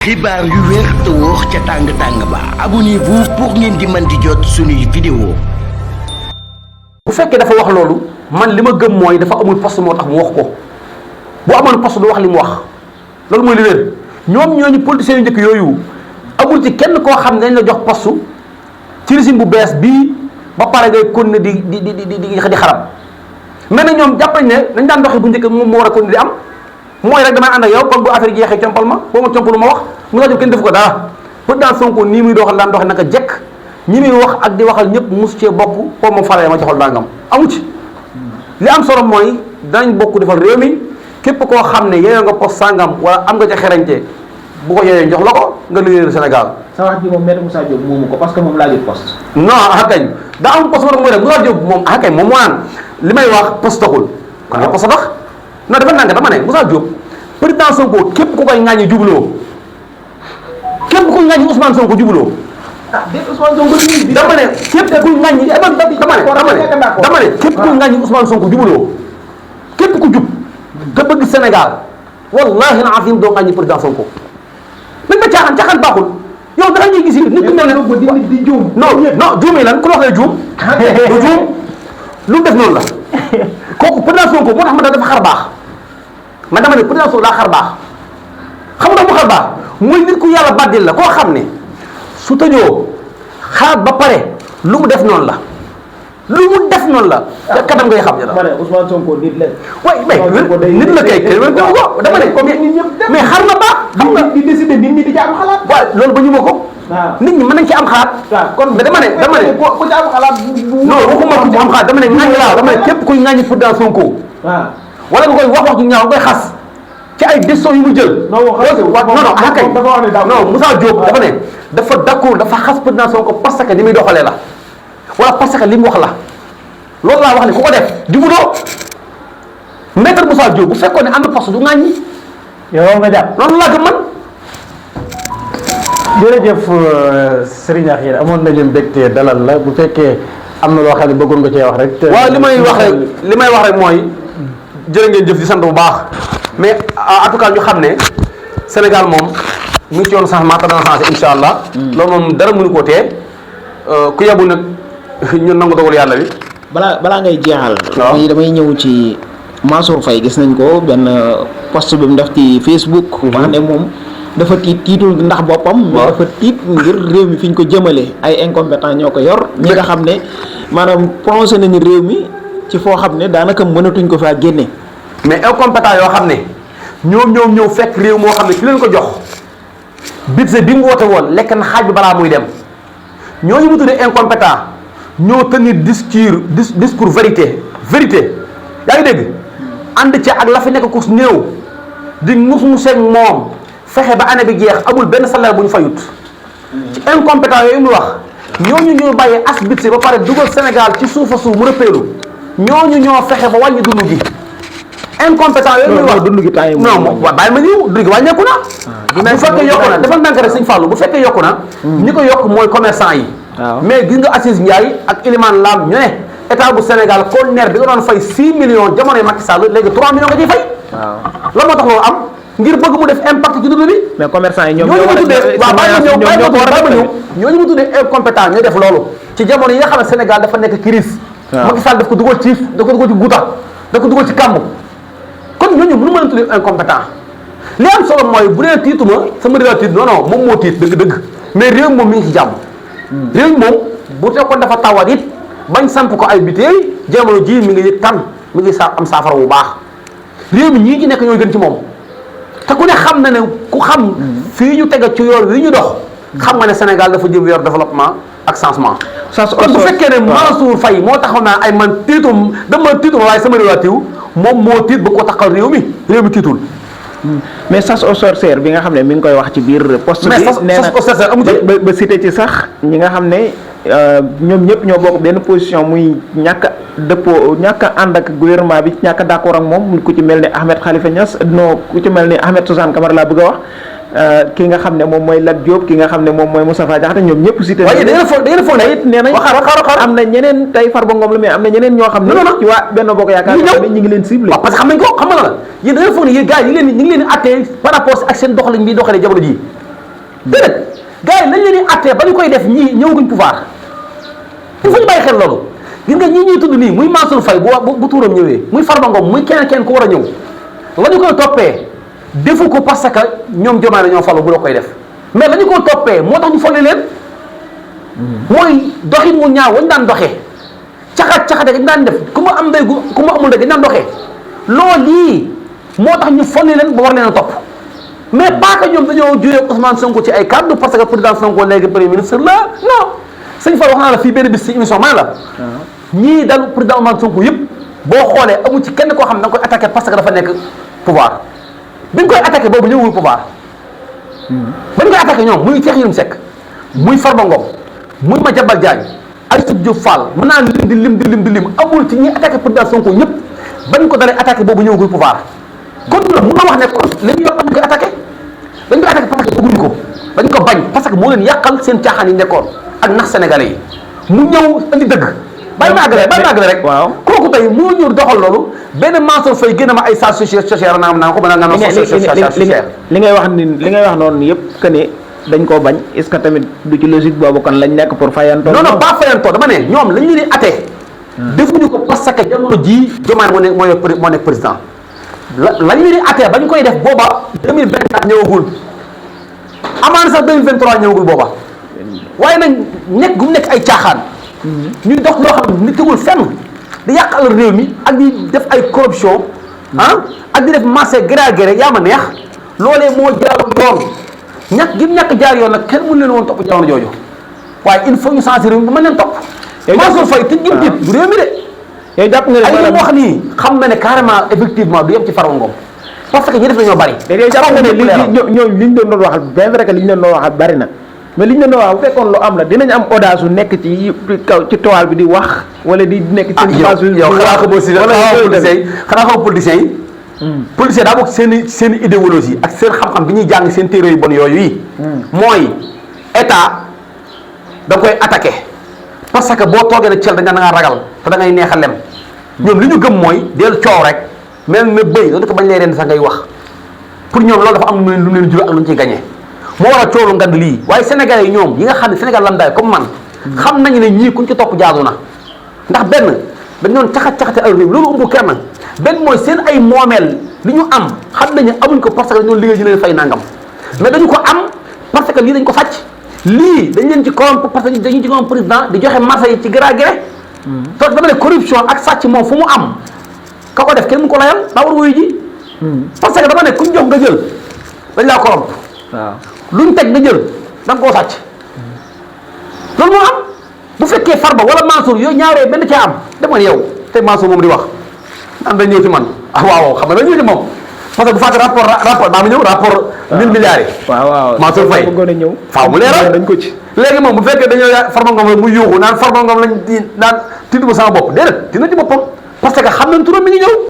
xibaar yu wér te wóor ca tàng-tàng ba abonnez-vous pour ngeen di mën di jot suñuy vidéo. bu fekkee dafa wax loolu man li ma gëm mooy dafa amul poste moo tax mu wax ko bu amoon poste du wax li mu wax loolu mooy li wér ñoom ñooñu politiciens yu njëkk yooyu amul ci kenn koo xam ne dañ la jox poste ci régime bu bees bii ba pare ngay continuer di xaram mais nag ñoom jàpp nañ ne dañ daan doxee bu njëkk moom moo war a continuer di am mooy rek damay ànd ak yow kon bu affaire jeexee compal ma boo ma compalu ma wax Moussa Diop kenn defu ko dara président Sonko nii muy doxal daan doxal naka jekk ñi muy wax ak di waxal ñëpp mosu cee bokk foofu ma faree ma joxal dangam amu ci li am solo mooy danañ bokk defal réew mi képp koo xam ne yeyoo nga poste sangam wala am nga ca xerañte bu ko yeyoo jox la ko nga liggéeyal Sénégal. sa wax ji moom Maître Moussa Diop moomu ko parce que moom laajut poste. non ah kañ daa am poste mooy rek Moussa Diop moom ah kañ moom moo naan li may wax poste taxul. kon nga poste tax non dafa nang dama ne Moussa Diop président Sonko képp ku koy ŋàññi jubloo képp ku ŋàññi Ousmane Sonko jubloo. ah déet Ousmane Sonko dama ne képp ku ŋàññi dama ne képp ku ŋàññi Ousmane Sonko jubuloo képp ku jub te bëgg Sénégal wallahi al-azim doo ŋàññi président Sonko nañ ma caaxaan baaxul yow dara ñuy gis nit ku mel ne di juum non juumee lan ku la wax lay juum du juum lu def noonu la kooku président Sonko moo tax ma dafa xar baax man dama ne président Sonko daa xar baax xam nga mu xar baax mooy nit ku yàlla bàddil la koo xam ne su tëjoo xalaat ba pare lu mu def noonu la lu mu def noonu la. te kanam ngay xam ne la. ma ne Ousmane Sonko nit la. waaye mais nit la kay kenn ko dama ne. mais xar na baax. xam nga di décider nit ñi di ci am xalaat. waaw loolu ba ñu ma ko. nit ñi mën nañ ci am xalaat. waaw kon mais dama ne ku ci am xalaat. non waxuma ku ci am xalaat dama ne ŋàññi laa dama ne képp kuy ŋàññi président Sonko. waaw wala nga koy wax ju ñaaw nga koy xas. ci ay décisions yu mu jël. non Moussa Diop dafa ne dafa d'accord dafa xas président Sonko parce que ni muy doxalee la wala parce que li mu wax la loolu laa wax ne ku ko def jubudoo Maître Moussa Diop bu fekkoon ne am na poste du ŋàññi. yow nga jàpp loolu laa gëm man. jërëjëf Serigne Akhir amoon nañu mbégte dalal la bu fekkee am na loo xam ne bëggoon nga cee wax rek. waaw li may wax rek mooy jërë ngeen jëf di sant bu baax. mais en tout cas ñu xam ne Sénégal moom mu ngi ci yoonu changement te dana changé incha allah. loolu moom dara mënu koo tee ku yebu nag ñun nangu dogal yàlla bi. balaa ngay jeexal. waaw damay ñëw ci Mansour Faye gis nañ ko benn post bi mu def ci Facebook. wax ne moom dafa tiitul ndax boppam. mais dafa tiit ngir réew mi fi ñu ko jëmale ay incompétent ñoo ko yor. ñi nga xam ne maanaam plongé nañu réew mi ci foo xam ne daanaka mënatuñ ko faa génne. mais incompétent yoo xam ne ñoom ñëw fekk réew moo xam ne ki leen ko jox budget bi mu woote woon lekk na xaaj bi balaa muy dem ñooñu mu tuddee incompétent ñoo tenir discours vérité yaa ngi dégg ànd ci ak la fi nekk ku néew di mu seeg moom fexe ba année bi jeex amul benn salaire bu ñu fayut ci incompétent yooyu mu wax ñooñu ñoo bàyyi as budget ba pare dugal Sénégal ci suufa suuf mu rëppeelu ñooñu ñoo fexe ba wàññi dund gi incompétent yooyu muy wax dund gi temps yi non bàyyi ma ñëw dund gi wàññeeku na bu fekkee yokku na defal ndànk rek sëñ Fallou bu fekkee yokku na ñi ko yokk mooy commerçant yi mais gis nga Assis Ndiaye ak Elimane Lam ñu ne état bu Sénégal conteneur bi nga doon fay 6 millions jamonoy Macky Sall léegi 3 millions nga ciy fay lan moo tax loolu am ngir bëgg mu def impact ci dund bi mais commerçant yi ñooñu ma tuddee waaw ñooñu ma tuddee incompétent ñooy def loolu ci jamono yi nga xam ne Sénégal dafa nekk crise Macky Sall daf ko dugal ci guuta daf ko dugal ci kàmb kon ñooñu mënu mën a tuddee incompétent li am solo mooy bu dee tiituma sama réew tiit non moom moo tiit dëgg-dëgg mais réew moom mi ngi ci jàmm réew moom bu fekkoon dafa tawat it bañ samp ko ay bitey jamono ji mi ngi yëg tan mi ngi am saafara bu baax réew mi ñii ci nekk ñooy gën ci moom te ku ne xam na ne ku xam fii ñu tega ci yoon wi ñu dox xam nga ne Sénégal dafa jëm yor développement ak changement kon bu fekkee ne Mansour Faye moo taxaw naa ay man tiitum waaye sama relative moom moo tiit ba ko taxal réew mi tiitul mais chasse aux sorcières bi nga xam ne mi ngi koy wax ci biir poste bi nee na ba cité ci sax ñi nga xam ne ñoom ñëpp ñoo bokk benn position muy ñàkk a ànd ak gouvernement bi ñàkk a d'accord ak moom ku ci mel ni Ahmed Khalifa Niass ku ci mel ni Ahmed Suzanne Camara laa bëgg a wax ki nga xam ne moom mooy Lat Diop ki nga xam ne moom mooy Moustapha Diakhaté ñoom ñëpp cité waaye da ngeen a foog ne it nee nañ am na ñeneen tey Farba Ngom la mais am na ñeneen ñoo xam ne ci waa Benno Bokk Yaakaar ñi ngi leen ciblé parce que xam nañ ko xam nga la yéen da ngeen a foog ne yéen gars yi ñi ngi leen attee par rapport ak seen doxalin bi doxalee jamono ji déedéet gars yi lañ leen di attee ba ñu koy def ñii ñëwaguñ pouvoir il faut ñu bàyyi xel loolu gis nga ñii ñuy tudd nii muy Mansour Faye bu tuuram ñëwee muy Farba Ngom muy kenn ku war a ñëw la ñu koy toppee defu ko parce que ñoom Diomaye ñoo falu bu la koy def mais la ñu ko toppee moo tax ñu folli leen mooy doxin mu ñaaw wañ daan doxee caxate dañ daan def ku ma am ndey ku ma amul ndey dañ daan doxee loolu lii moo tax ñu folli leen ba war leen a topp mais pas que ñoom dañoo juyee Ousmane Sonko ci ay cadre parce que président Sonko léegi premier ministre la non sëñ Fall wax naa la fii benn bis ci émission ma ne la ñii dalu président Ousmane Sonko yëpp boo xoolee amu ci kenn koo xam ne da nga koy attaqué parce que dafa nekk pouvoir bi ñu koy attaqué boobu ñëwul pouvoir ba ñu koy attaqué ñoom muy Cheikh Yérim Seck muy Farba Ngom muy Madiambal Diagne Aïssatou Diop Fall mën naa lim di lim amul ci ñi attaqué président Sonko ñëpp bañ ko dalee attaqué boobu ñëwagul pouvoir kon la mun na wax ne kon li ñu yokk ñu koy attaqué dañ koy attaqué parce que bëgguñu ko dañ ko bañ parce que moo leen yàqal seen caaxaan yi nekkoon ak nax sénégalais yi mu ñëw andi dëgg bàyyi ma àggale rek waaw kooku tey moo ñëw doxal loolu benn Mansour Faye génn ma ay saa socière naa ko mën a nga li ngay wax noonu yëpp que ne dañ koo bañ est-ce que tamit du ci logique boobu kon lañ nekk pour fayantoo non pas fayantoo dama ne ñoom lañu leen di atte defuñu ko parce que jamono ji Diomaye moo nekk président lañu leen di atte bañ koy def booba 2024 ñëwagul amaana sax 2023 ñëwagul booba waaye nag nekk gu mu nekk ay caaxaan ñu dox loo xam ne ni tegul fenn di yàqal réew mi ak di def ay corruption ak di def marché gré à gré yaa ma neex loolee moo jaarul yoon ñàkk jaar yoon nag kenn mënu leen woon topp jamono jooju waaye il faut ñu changer réew mi ba mën leen topp Mansour Faye te jëm dit du réew mi de yow jàpp nga ay li mu wax nii xam na ne carrément effectivement du yem ci Farba Ngom parce que ñi def nañoo bari jàpp nga ne ñoom liñ doon wax bien vrai que liñ doon wax bari na mais liñ doon wax bu fekkoon lu am la dinañ am audace nekk ci kaw ci toile bi di wax wala di nekk ci base yow xanaa ko boo si xanaa xam politiciens yi politicien daa bokk seen idéologie ak seen xam-xam bi ñuy jàng seen téere yu bon yooyu yi mooy état da koy attaqué parce que boo toogee ne cel da nga ragal te da ngay neex a lem ñoom li ñu gëm mooy del coow rek mel na bëy loolu ko bañ lay ren sax ngay wax pour ñoom loolu dafa am lu mu leen jur ak lu ñu ciy gagné moo war a coolu ngand lii waaye sénégalais yi ñoom yi nga xam ne Sénégal lam daay comme man xam nañu ne ñii kuñ ci topp jaadu na ndax benn dañ doon caxat-caxate ay réew loolu umbu kenn benn mooy seen ay moomeel li ñu am xam nañu amuñ ko parce que dañoo liggéey ñu leen fay nangam mais dañu ko am parce que lii dañ ko sàcc lii dañ leen ci corrompre parce que dañu ci corrompre président di joxe marché yi ci gré à gré te dama ne corruption ak sàcc moom fu mu am ka ko def kenn mu ko layal daa war wuyu ji parce que dama ne kuñ jox nga jël dañ laa corrompre waaw luñ teg nga jël da nga koo sàcc loolu moo am bu fekkee Farba wala Mansour yooyu ñaaree benn caa am dama ne yow te Mansour moom di wax naan dañ ñëw ci man waaw xam nga dañ ñëw ci moom parce que bu fàtte rapport daa ma ñëw rapport 1000 milliards yi waaw Mansour Faye bëggoon a ñëw faaw mu leeral dañ ko ci léegi moom bu fekkee dañoo Farba Ngom mu yuuxu naan Farba Ngom lañ di naan tidd ma sama bopp déedéet dina ci boppam parce que xam nañ turam mi ngi ñëw